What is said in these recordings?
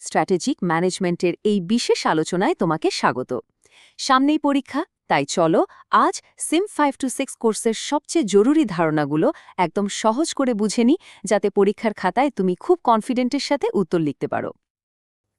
Strategic ম্যানেজমেন্টের এই বিশেষ আলোচনায় তোমাকে স্বাগত। সামনেই পরীক্ষা, তাই চলো আজ সিম 5-6 কোর্সের সবচেয়ে জরুরি ধারণাগুলো একদম সহজ করে বুঝে নিই, যাতে পরীক্ষার খাতায় তুমি খুব কনফিডেন্টের সাথে উত্তর লিখতে পারো।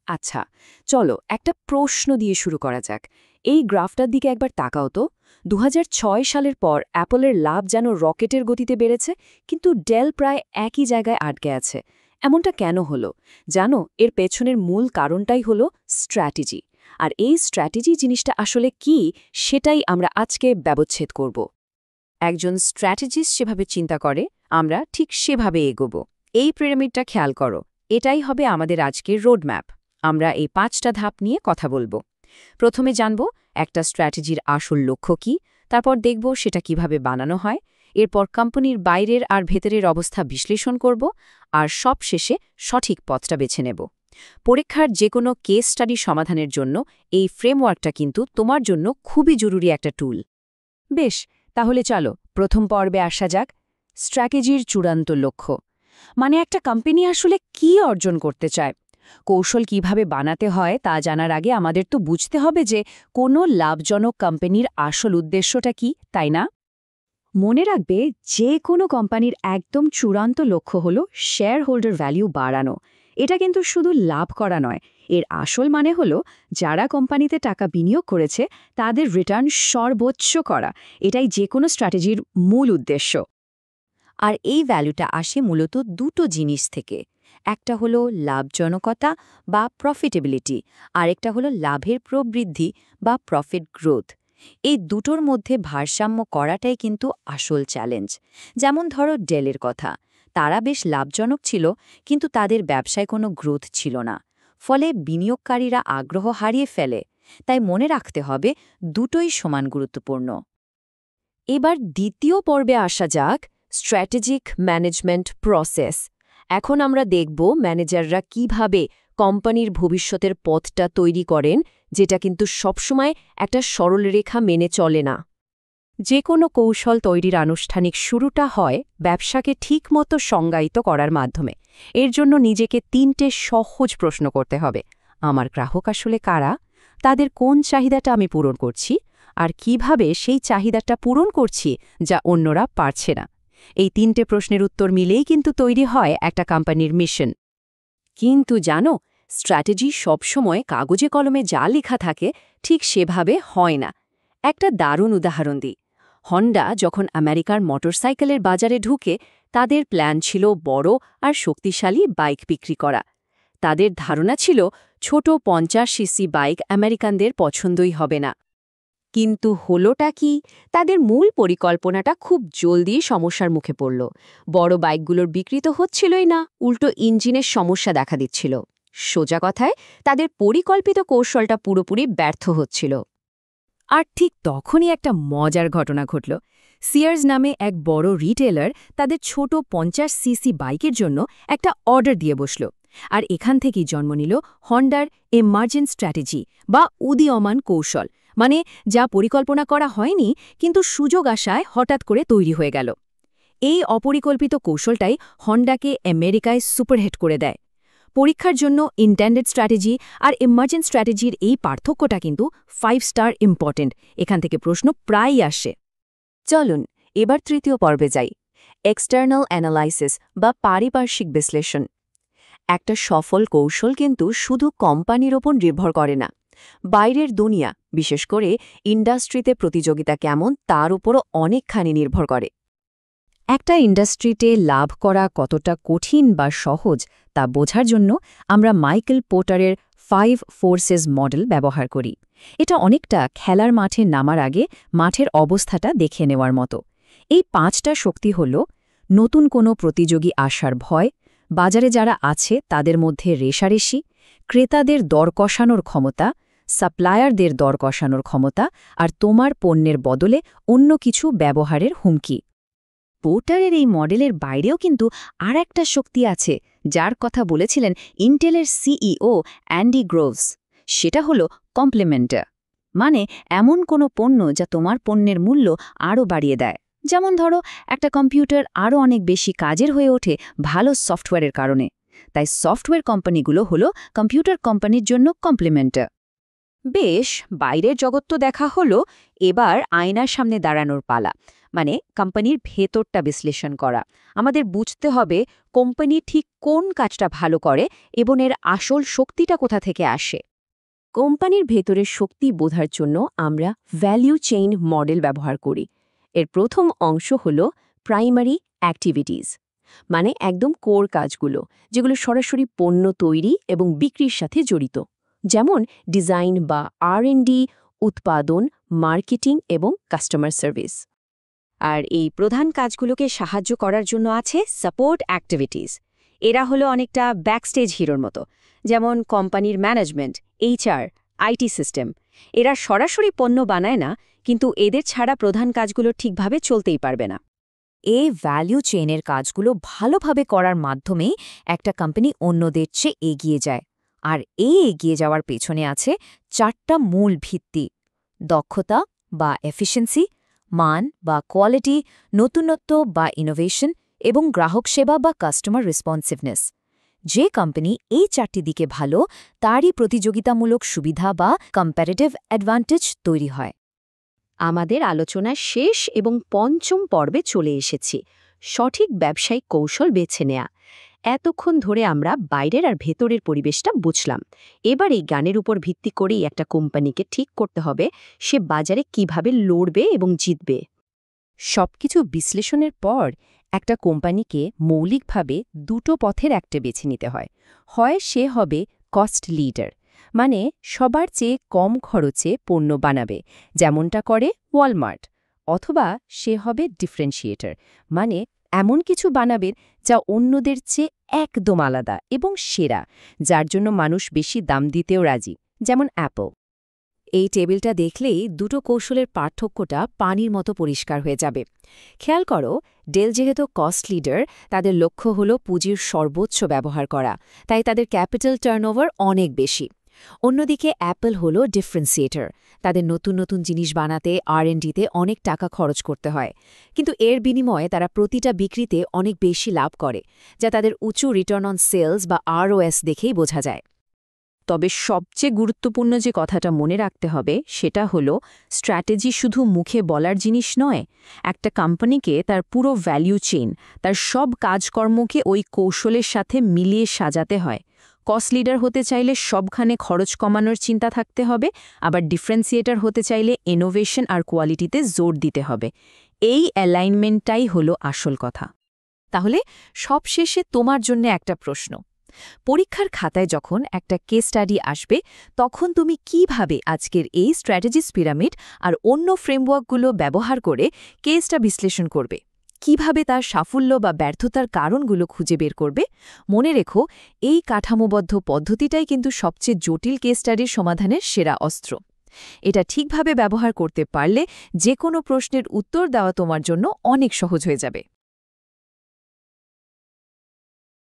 আচ্ছা, চলো একটা প্রশ্ন দিয়ে শুরু করা যাক। এই গ্রাফটার দিকে একবার তাকাও তো। 2006 সালের পর অ্যাপলের লাভ যেন রকেটের গতিতে বেড়েছে, কিন্তু ডেল প্রায় একই জায়গায় আটকে আছে। এমনটা কেন হলো জানো? এর পেছনের মূল কারণটাই হলো স্ট্র্যাটেজি। আর এই স্ট্র্যাটেজি জিনিসটা আসলে কি, সেটাই আমরা আজকে ব্যবচ্ছেদ করব। একজন স্ট্র্যাটেজিস্ট যেভাবে চিন্তা করে, আমরা ঠিক সেভাবে এগোব। এই পিরামিডটা খেয়াল করো, এটাই হবে আমাদের আজকের রোডম্যাপ। আমরা এই 5টা ধাপ নিয়ে কথা বলবো। প্রথমে জানব একটা স্ট্র্যাটেজির আসল লক্ষ্য কী, তারপর দেখব সেটা কিভাবে বানানো হয়, এরপর কোম্পানির বাইরের আর ভেতরের অবস্থা বিশ্লেষণ করব, আর সব শেষে সঠিক পথটা বেছে নেব। পরীক্ষার যে কোনো কেস স্টাডি সমাধানের জন্য এই ফ্রেমওয়ার্কটা কিন্তু তোমার জন্য খুবই জরুরি একটা টুল। বেশ, তাহলে চলো প্রথম পর্বে আসা যাক। স্ট্র্যাটেজির চূড়ান্ত লক্ষ্য মানে একটা কোম্পানি আসলে কি অর্জন করতে চায়। কৌশল কিভাবে বানাতে হয় তা জানার আগে আমাদের তো বুঝতে হবে যে কোনো লাভজনক কোম্পানির আসল উদ্দেশ্যটা কি, তাই না? মনে রাখবে, যে কোনো কোম্পানির একদম চূড়ান্ত লক্ষ্য হল শেয়ার হোল্ডার ভ্যালু বাড়ানো। এটা কিন্তু শুধু লাভ করা নয়, এর আসল মানে হল যারা কোম্পানিতে টাকা বিনিয়োগ করেছে তাদের রিটার্ন সর্বোচ্চ করা। এটাই যে কোনো স্ট্র্যাটেজির মূল উদ্দেশ্য। আর এই ভ্যালুটা আসে মূলত দুটো জিনিস থেকে। একটা হলো লাভজনকতা বা প্রফিটেবিলিটি, আরেকটা হলো লাভের প্রবৃদ্ধি বা প্রফিট গ্রোথ। এই দুটোর মধ্যে ভারসাম্য করাটাই কিন্তু আসল চ্যালেঞ্জ। যেমন ধরো ডেলের কথা, তারা বেশ লাভজনক ছিল, কিন্তু তাদের ব্যবসায় কোনো গ্রোথ ছিল না, ফলে বিনিয়োগকারীরা আগ্রহ হারিয়ে ফেলে। তাই মনে রাখতে হবে, দুটোই সমান গুরুত্বপূর্ণ। এবার দ্বিতীয় পর্বে আসা যাক, স্ট্র্যাটেজিক ম্যানেজমেন্ট প্রসেস। এখন আমরা দেখব ম্যানেজাররা কিভাবে কোম্পানির ভবিষ্যতের পথটা তৈরি করেন, যেটা কিন্তু সবসময় একটা সরল রেখা মেনে চলে না। যে কোনো কৌশল তৈরির আনুষ্ঠানিক শুরুটা হয় ব্যবসাকে ঠিকমতো সংজ্ঞায়িত করার মাধ্যমে। এর জন্য নিজেকে 3টে সহজ প্রশ্ন করতে হবে। আমার গ্রাহক আসলে কারা? তাদের কোন চাহিদাটা আমি পূরণ করছি? আর কিভাবে সেই চাহিদাটা পূরণ করছি যা অন্যরা পারছে না? এই 3টে প্রশ্নের উত্তর মিলেই কিন্তু তৈরি হয় একটা কোম্পানির মিশন। কিন্তু জানো, স্ট্র্যাটেজি সবসময় কাগজে কলমে যা লেখা থাকে ঠিক সেভাবে হয় না। একটা দারুণ উদাহরণ দিই। হন্ডা যখন আমেরিকার মোটরসাইকেলের বাজারে ঢুকে, তাদের প্ল্যান ছিল বড় আর শক্তিশালী বাইক বিক্রি করা। তাদের ধারণা ছিল ছোট 50 সিসি বাইক আমেরিকানদের পছন্দই হবে না। কিন্তু হলোটা কি? তাদের মূল পরিকল্পনাটা খুব জলদি সমস্যার মুখে পড়ল। বড় বাইকগুলোর বিক্রি তো হচ্ছিলই না, উল্টো ইঞ্জিনের সমস্যা দেখা দিচ্ছিল। সোজা কথায়, তাদের পরিকল্পিত কৌশলটা পুরোপুরি ব্যর্থ হচ্ছিল। আর ঠিক তখনই একটা মজার ঘটনা ঘটল। সিয়ার্স নামে এক বড় রিটেলার তাদের ছোট 50 সিসি বাইকের জন্য একটা অর্ডার দিয়ে বসল। আর এখান থেকেই জন্ম নিল হন্ডার এমার্জেন্ট স্ট্র্যাটেজি বা উদীয়মান কৌশল, মানে যা পরিকল্পনা করা হয়নি, কিন্তু সুযোগ আসায় হঠাৎ করে তৈরি হয়ে গেল। এই অপরিকল্পিত কৌশলটাই হন্ডাকে আমেরিকায় সুপারহিট করে দেয়। পরীক্ষার জন্য ইন্টেন্ডেড স্ট্র্যাটেজি আর এমার্জেন্ট স্ট্র্যাটেজির এই পার্থক্যটা কিন্তু 5 স্টার ইম্পর্টেন্ট। এখান থেকে প্রশ্ন প্রায়ই আসে। চলুন এবার তৃতীয় পর্বে যাই, এক্সটার্নাল অ্যানালাইসিস বা পারিপার্শ্বিক বিশ্লেষণ। একটা সফল কৌশল কিন্তু শুধু কোম্পানির ওপর নির্ভর করে না, বাইরের দুনিয়া, বিশেষ করে ইন্ডাস্ট্রিতে প্রতিযোগিতা কেমন তার উপরও অনেকখানি নির্ভর করে। একটা ইন্ডাস্ট্রিতে লাভ করা কতটা কঠিন বা সহজ তা বোঝার জন্য আমরা মাইকেল পোর্টারের 5 ফোর্সেস মডেল ব্যবহার করি। এটা অনেকটা খেলার মাঠে নামার আগে মাঠের অবস্থাটা দেখে নেওয়ার মতো। এই 5টা শক্তি হল: নতুন কোনো প্রতিযোগী আসার ভয়, বাজারে যারা আছে তাদের মধ্যে রেষারেষি, ক্রেতাদের দর কষানোর ক্ষমতা, সাপ্লায়ারদের দর কষানোর ক্ষমতা, আর তোমার পণ্যের বদলে অন্য কিছু ব্যবহারের হুমকি। পোর্টারের এই মডেলের বাইরেও কিন্তু আর একটা শক্তি আছে, যার কথা বলেছিলেন ইন্টেলের সিইও অ্যান্ডি গ্রোভস। সেটা হলো কমপ্লিমেন্টার, মানে এমন কোনো পণ্য যা তোমার পণ্যের মূল্য আরও বাড়িয়ে দেয়। যেমন ধরো, একটা কম্পিউটার আরও অনেক বেশি কাজের হয়ে ওঠে ভালো সফটওয়্যারের কারণে। তাই সফটওয়্যার কোম্পানিগুলো হলো কম্পিউটার কোম্পানির জন্য কমপ্লিমেন্টার। বেশ, বাইরের জগৎ তো দেখা হলো, এবার আয়নার সামনে দাঁড়ানোর পালা, মানে কোম্পানির ভেতরটা বিশ্লেষণ করা। আমাদের বুঝতে হবে কোম্পানি ঠিক কোন কাজটা ভালো করে এবং এর আসল শক্তিটা কোথা থেকে আসে। কোম্পানির ভেতরের শক্তি বোঝার জন্য আমরা ভ্যালু চেইন মডেল ব্যবহার করি। এর প্রথম অংশ হল প্রাইমারি অ্যাক্টিভিটিস, মানে একদম কোর কাজগুলো, যেগুলো সরাসরি পণ্য তৈরি এবং বিক্রির সাথে জড়িত, যেমন ডিজাইন বা R&D, উৎপাদন, মার্কেটিং এবং কাস্টমার সার্ভিস। আর এই প্রধান কাজগুলোকে সাহায্য করার জন্য আছে সাপোর্ট অ্যাক্টিভিটিস। এরা হলো অনেকটা ব্যাকস্টেজ হিরোর মতো, যেমন কোম্পানির ম্যানেজমেন্ট, HR, IT সিস্টেম। এরা সরাসরি পণ্য বানায় না, কিন্তু এদের ছাড়া প্রধান কাজগুলো ঠিকভাবে চলতেই পারবে না। এই ভ্যালু চেইনের কাজগুলো ভালোভাবে করার মাধ্যমেই একটা কোম্পানি অন্যদের চেয়ে এগিয়ে যায়। আর এই এগিয়ে যাওয়ার পেছনে আছে 4টা মূল ভিত্তি: দক্ষতা বা এফিশিয়েন্সি, মান বা কোয়ালিটি, নতুনত্ব বা ইনোভেশন এবং গ্রাহক সেবা বা কাস্টমার রেসপন্সিভনেস। যে কোম্পানি এই 4টি দিকে ভালো, তারই প্রতিযোগিতামূলক সুবিধা বা কম্প্যারেটিভ অ্যাডভান্টেজ তৈরি হয়। আমাদের আলোচনার শেষ এবং পঞ্চম পর্বে চলে এসেছি, সঠিক ব্যবসায়িক কৌশল বেছে নেয়া। এতক্ষণ ধরে আমরা বাইরের আর ভেতরের পরিবেশটা বুঝলাম। এবার এই জ্ঞানের উপর ভিত্তি করেই একটা কোম্পানিকে ঠিক করতে হবে সে বাজারে কিভাবে লড়বে এবং জিতবে। সবকিছু বিশ্লেষণের পর একটা কোম্পানিকে মৌলিকভাবে 2টো পথের একটা বেছে নিতে হয়। হয় সে হবে কস্ট লিডার, মানে সবার চেয়ে কম খরচে পণ্য বানাবে, যেমনটা করে ওয়ালমার্ট। অথবা সে হবে ডিফারেন্সিয়েটর, মানে এমন কিছু বানাবে যা অন্যদের চেয়ে একদম আলাদা এবং সেরা, যার জন্য মানুষ বেশি দাম দিতেও রাজি, যেমন অ্যাপল। এই টেবিলটা দেখলেই 2টো কৌশলের পার্থক্যটা পানির মতো পরিষ্কার হয়ে যাবে। খেয়াল করো, ডেল যেহেতু কস্ট লিডার, তাদের লক্ষ্য হল পুঁজির সর্বোচ্চ ব্যবহার করা, তাই তাদের ক্যাপিটাল টার্নওভার অনেক বেশি। অন্যদিকে অ্যাপল হল ডিফারেন্সিয়েটর, তাদের নতুন নতুন জিনিস বানাতে R&Dতে অনেক টাকা খরচ করতে হয়, কিন্তু এর বিনিময়ে তারা প্রতিটা বিক্রিতে অনেক বেশি লাভ করে, যা তাদের উঁচু রিটার্ন অন সেলস বা ROS দেখেই বোঝা যায়। তবে সবচেয়ে গুরুত্বপূর্ণ যে কথাটা মনে রাখতে হবে সেটা হলো, স্ট্র্যাটেজি শুধু মুখে বলার জিনিস নয়। একটা কোম্পানিকে তার পুরো ভ্যালু চেইন, তার সব কাজকর্মকে ওই কৌশলের সাথে মিলিয়ে সাজাতে হয়। কস্ট লিডার হতে চাইলে সবখানে খরচ কমানোর চিন্তা থাকতে হবে, আবার ডিফারেন্সিয়েটর হতে চাইলে ইনোভেশন আর কোয়ালিটিতে জোর দিতে হবে। এই অ্যালাইনমেন্টটাই হলো আসল কথা। তাহলে সবশেষে তোমার জন্য একটা প্রশ্ন: পরীক্ষার খাতায় যখন একটা কেস স্টাডি আসবে, তখন তুমি কিভাবে আজকের এই স্ট্র্যাটেজিস পিরামিড আর অন্য ফ্রেমওয়ার্কগুলো ব্যবহার করে কেসটা বিশ্লেষণ করবে? কিভাবে তার সাফল্য বা ব্যর্থতার কারণগুলো খুঁজে বের করবে? মনে রেখো, এই কাঠামোবদ্ধ পদ্ধতিটাই কিন্তু সবচেয়ে জটিল কেস স্টাডির সমাধানের সেরা অস্ত্র। এটা ঠিকভাবে ব্যবহার করতে পারলে যে কোনো প্রশ্নের উত্তর দেওয়া তোমার জন্য অনেক সহজ হয়ে যাবে।